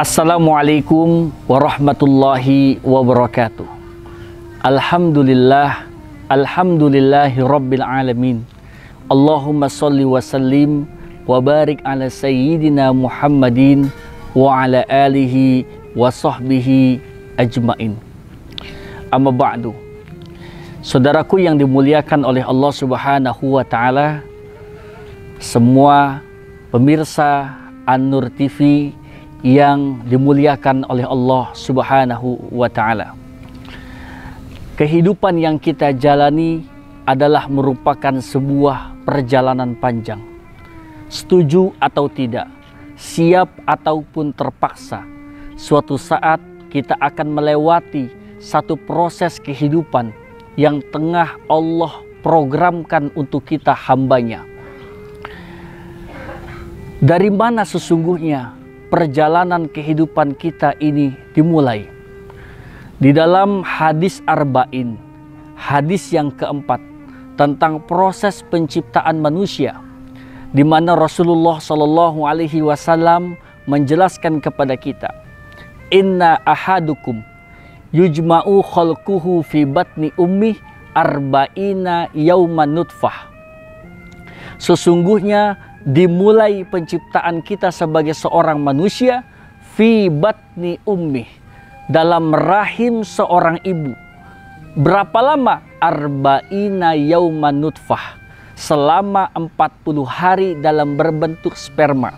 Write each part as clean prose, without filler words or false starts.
Assalamualaikum warahmatullahi wabarakatuh. Alhamdulillahi rabbil alamin. Allahumma salli wa sallim wa barik ala sayyidina Muhammadin wa ala alihi wa sahbihi ajmain. Amma ba'du. Saudaraku yang dimuliakan oleh Allah Subhanahu wa taala, semua pemirsa An-Nur TV yang dimuliakan oleh Allah Subhanahu wa taala. Kehidupan yang kita jalani adalah merupakan sebuah perjalanan panjang. Setuju atau tidak, siap ataupun terpaksa, suatu saat kita akan melewati satu proses kehidupan yang tengah Allah programkan untuk kita hambanya. Dari mana sesungguhnya perjalanan kehidupan kita ini dimulai? Di dalam hadis Arba'in, hadis yang keempat tentang proses penciptaan manusia, di mana Rasulullah Shallallahu Alaihi Wasallam menjelaskan kepada kita, Inna ahadukum yujma'u khalquhu fi batni ummi arba'ina yauman nutfah. Sesungguhnya dimulai penciptaan kita sebagai seorang manusia fi batni ummi, dalam rahim seorang ibu. Berapa lama? Arba'ina yauman nutfah, selama 40 hari dalam berbentuk sperma.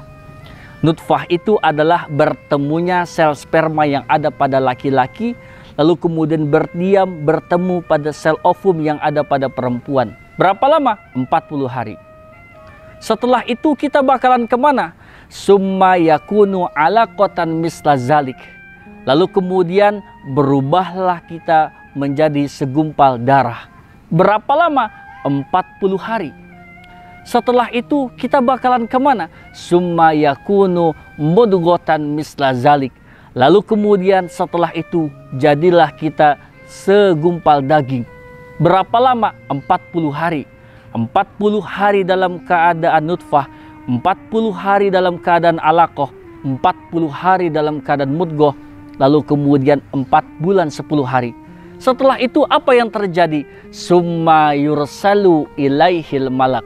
Nutfah itu adalah bertemunya sel sperma yang ada pada laki-laki, lalu kemudian bertemu pada sel ovum yang ada pada perempuan. Berapa lama? 40 hari. Setelah itu kita bakalan kemana? Summa yakunu alaqatan misla zalik. Lalu kemudian berubahlah kita menjadi segumpal darah. Berapa lama? 40 hari. Setelah itu kita bakalan kemana? Summa yakunu mudghatan misla zalik. Lalu kemudian setelah itu jadilah kita segumpal daging. Berapa lama? 40 hari. 40 hari dalam keadaan nutfah, 40 hari dalam keadaan alaqah, 40 hari dalam keadaan mudghah, lalu kemudian 4 bulan 10 hari. Setelah itu apa yang terjadi? Summa yursalu ilaihil malak.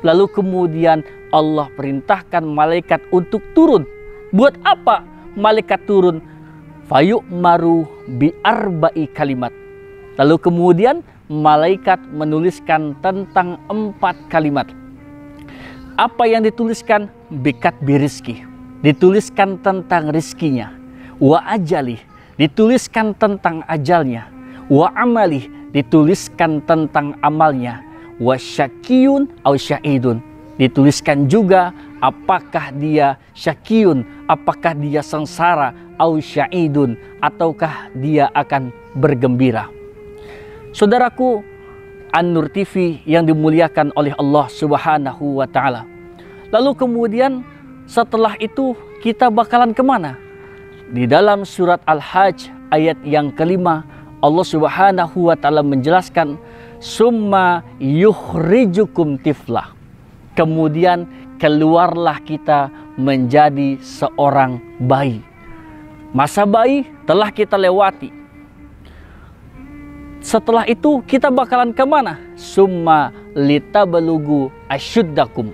Lalu kemudian Allah perintahkan malaikat untuk turun. Buat apa malaikat turun? Fayu'maru bi arba'i kalimat. Lalu kemudian malaikat menuliskan tentang 4 kalimat. Apa yang dituliskan? Bikat birizki, dituliskan tentang rizkinya. Wa ajali, dituliskan tentang ajalnya. Wa amali, dituliskan tentang amalnya. Wa syakiyun au syaidun, dituliskan juga apakah dia syakiyun, apakah dia sengsara, au syaidun, ataukah dia akan bergembira. Saudaraku An-Nur TV yang dimuliakan oleh Allah Subhanahu wa taala. Lalu kemudian setelah itu kita bakalan kemana? Di dalam surat Al-Hajj ayat yang kelima, Allah Subhanahu wa taala menjelaskan, summa yukhrijukum tiflah. Kemudian keluarlah kita menjadi seorang bayi. Masa bayi telah kita lewati. Setelah itu kita bakalan kemana? Summa litabalugu asyuddakum.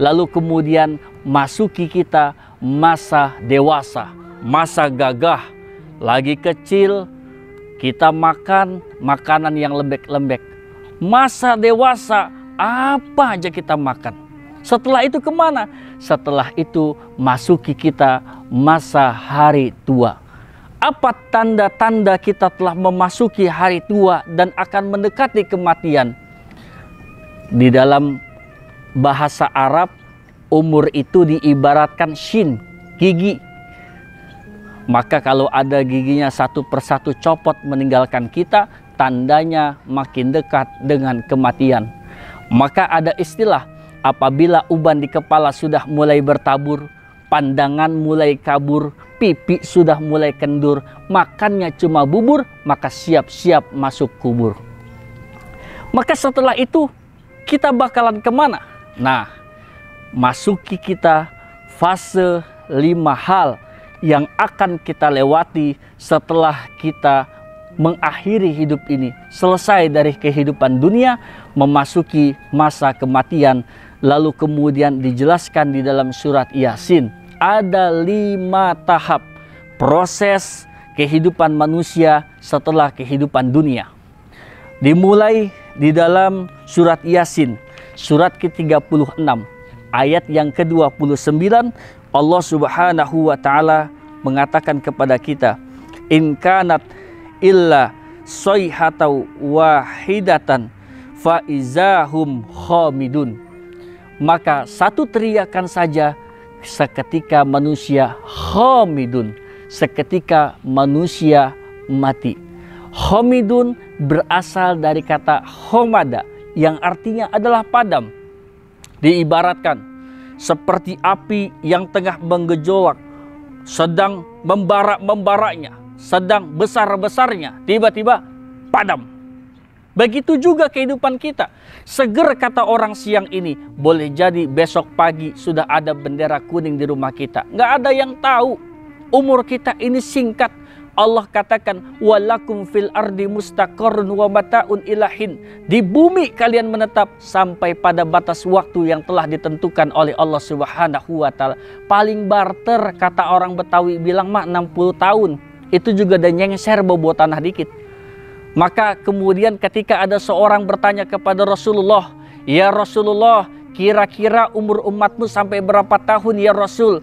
Lalu kemudian masuki kita masa dewasa, masa gagah. Lagi kecil kita makan makanan yang lembek-lembek. Masa dewasa apa aja kita makan. Setelah itu kemana? Setelah itu masuki kita masa hari tua. Apa tanda-tanda kita telah memasuki hari tua dan akan mendekati kematian? Di dalam bahasa Arab, umur itu diibaratkan shin, gigi. Maka kalau ada giginya satu persatu copot meninggalkan kita, tandanya makin dekat dengan kematian. Maka ada istilah, apabila uban di kepala sudah mulai bertabur, pandangan mulai kabur, pipi sudah mulai kendur, makannya cuma bubur, maka siap-siap masuk kubur. Maka setelah itu kita bakalan kemana? Nah, masuki kita fase 5 hal yang akan kita lewati setelah kita mengakhiri hidup ini, selesai dari kehidupan dunia, memasuki masa kematian. Lalu kemudian dijelaskan di dalam surat Yasin, ada 5 tahap proses kehidupan manusia setelah kehidupan dunia. Dimulai di dalam surat Yasin, surat ke-36, ayat yang ke-29, Allah Subhanahu wa Ta'ala mengatakan kepada kita, in kanat illa sayhatau wahidatan fa izahum khamidun. Maka satu teriakan saja seketika manusia khamidun, seketika manusia mati. Khamidun berasal dari kata khomada yang artinya adalah padam. Diibaratkan seperti api yang tengah menggejolak, sedang membara-membaranya, sedang besar-besarnya, tiba-tiba padam. Begitu juga kehidupan kita. Seger kata orang siang ini, boleh jadi besok pagi sudah ada bendera kuning di rumah kita. Nggak ada yang tahu. Umur kita ini singkat. Allah katakan, walakum fil ardi mustaqarrun wa mata'un ilahin. Di bumi kalian menetap sampai pada batas waktu yang telah ditentukan oleh Allah Subhanahu wa Ta'ala. Paling barter, kata orang Betawi bilang mah 60 tahun. Itu juga udah nyengser bawa tanah dikit. Maka kemudian ketika ada seorang bertanya kepada Rasulullah, ya Rasulullah, kira-kira umur umatmu sampai berapa tahun ya Rasul?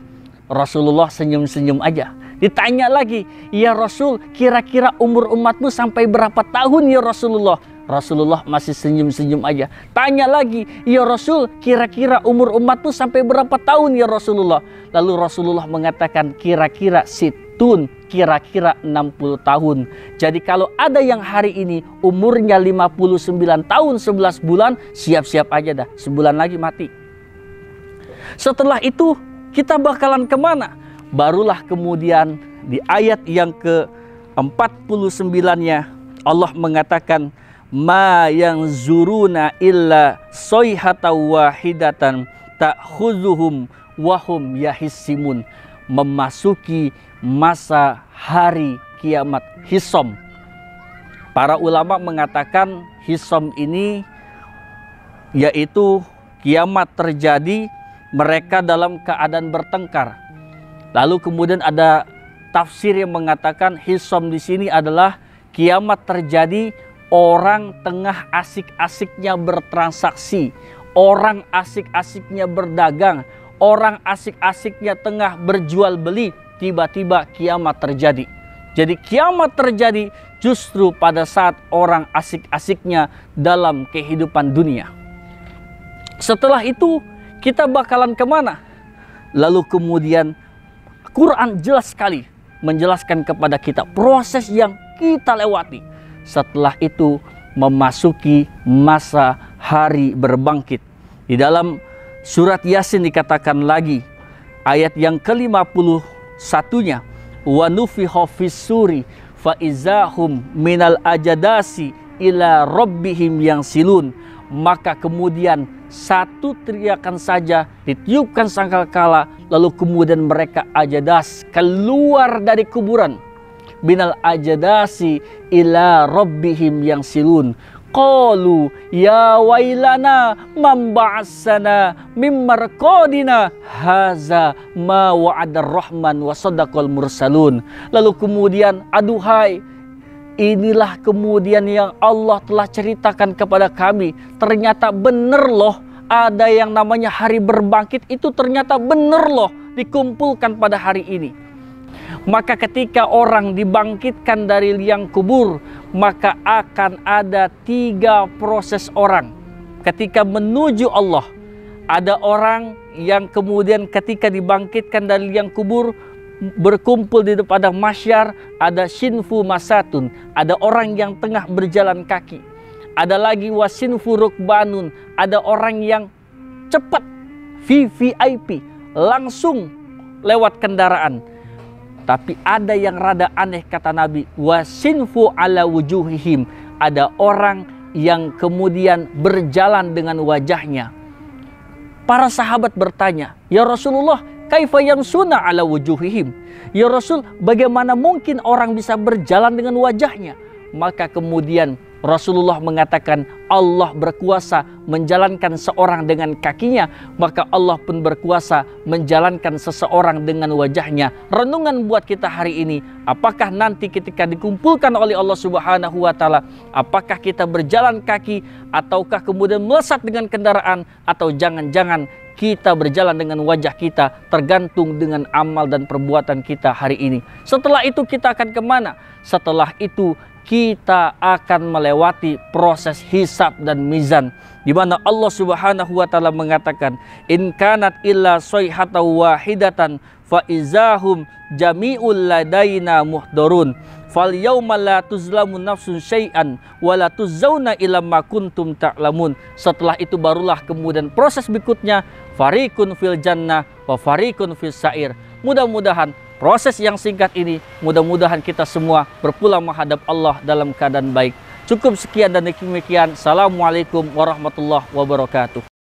Rasulullah senyum-senyum aja. Ditanya lagi, ya Rasul, kira-kira umur umatmu sampai berapa tahun ya Rasulullah? Rasulullah masih senyum-senyum aja. Tanya lagi, ya Rasul, kira-kira umur umatmu sampai berapa tahun ya Rasulullah? Lalu Rasulullah mengatakan, kira-kira situn, kira-kira 60 tahun. Jadi kalau ada yang hari ini umurnya 59 tahun 11 bulan, siap-siap aja dah, sebulan lagi mati. Setelah itu kita bakalan kemana? Barulah kemudian di ayat yang ke-49-nya Allah mengatakan, ma yang zuruna illa soyhata wahidatan ta'khuzuhum wahum yahissimun. Memasuki masa hari kiamat, hisom. Para ulama mengatakan hisom ini yaitu kiamat terjadi, mereka dalam keadaan bertengkar. Lalu kemudian ada tafsir yang mengatakan hisom di sini adalah kiamat terjadi, orang tengah asik-asiknya bertransaksi, orang asik-asiknya berdagang, orang asik-asiknya tengah berjual beli, tiba-tiba kiamat terjadi. Jadi kiamat terjadi justru pada saat orang asik-asiknya dalam kehidupan dunia. Setelah itu kita bakalan kemana? Lalu kemudian Quran jelas sekali menjelaskan kepada kita proses yang kita lewati. Setelah itu memasuki masa hari berbangkit. Di dalam surat Yasin dikatakan lagi, ayat yang ke-51-nya, wa nufiha fis-suri fa izahum minal ajadasi ila rabbihim yansilun. Maka kemudian satu teriakan saja ditiupkan sangkakala, lalu kemudian mereka ajadas keluar dari kuburan. Minal ajadasi ila rabbihim yansilun. Qalu ya wailana man ba'atsana mim marqadina haza ma wa'adar rahman wa sadaqal mursalun. Lalu kemudian, aduhai, inilah kemudian yang Allah telah ceritakan kepada kami. Ternyata benar loh, ada yang namanya hari berbangkit itu ternyata benar loh dikumpulkan pada hari ini. Maka ketika orang dibangkitkan dari liang kubur, maka akan ada 3 proses orang ketika menuju Allah. Ada orang yang kemudian ketika dibangkitkan dari liang kubur berkumpul di padang mahsyar, ada sinfu masatun, ada orang yang tengah berjalan kaki. Ada lagi wasinfu rukbanun, ada orang yang cepat VVIP, langsung lewat kendaraan. Tapi ada yang rada aneh kata Nabi, wasinfu ala wujuhihim, ada orang yang kemudian berjalan dengan wajahnya. Para sahabat bertanya, ya Rasulullah, kaifa yamsuna ala wujuhihim. Ya Rasul, bagaimana mungkin orang bisa berjalan dengan wajahnya? Maka kemudian Rasulullah mengatakan Allah berkuasa menjalankan seorang dengan kakinya, maka Allah pun berkuasa menjalankan seseorang dengan wajahnya. Renungan buat kita hari ini, apakah nanti ketika dikumpulkan oleh Allah Subhanahu wa taala, apakah kita berjalan kaki ataukah kemudian melesat dengan kendaraan, atau jangan-jangan kita berjalan dengan wajah kita, tergantung dengan amal dan perbuatan kita hari ini. Setelah itu kita akan kemana? Setelah itu kita akan melewati proses hisab dan mizan, di mana Allah Subhanahu wa taala mengatakan, in kanat illa sayhatan wahidatan fa izahum jami'ul ladaina muhdharun fal yauma la tuzlamu nafsun syai'an wa la tuzzauna ila ma kuntum ta'lamun. Setelah itu barulah kemudian proses berikutnya, fariqun fil jannah wa fariqun fis sa'ir. Mudah-mudahan proses yang singkat ini, mudah-mudahan kita semua berpulang menghadap Allah dalam keadaan baik. Cukup sekian dan demikian. Assalamualaikum warahmatullahi wabarakatuh.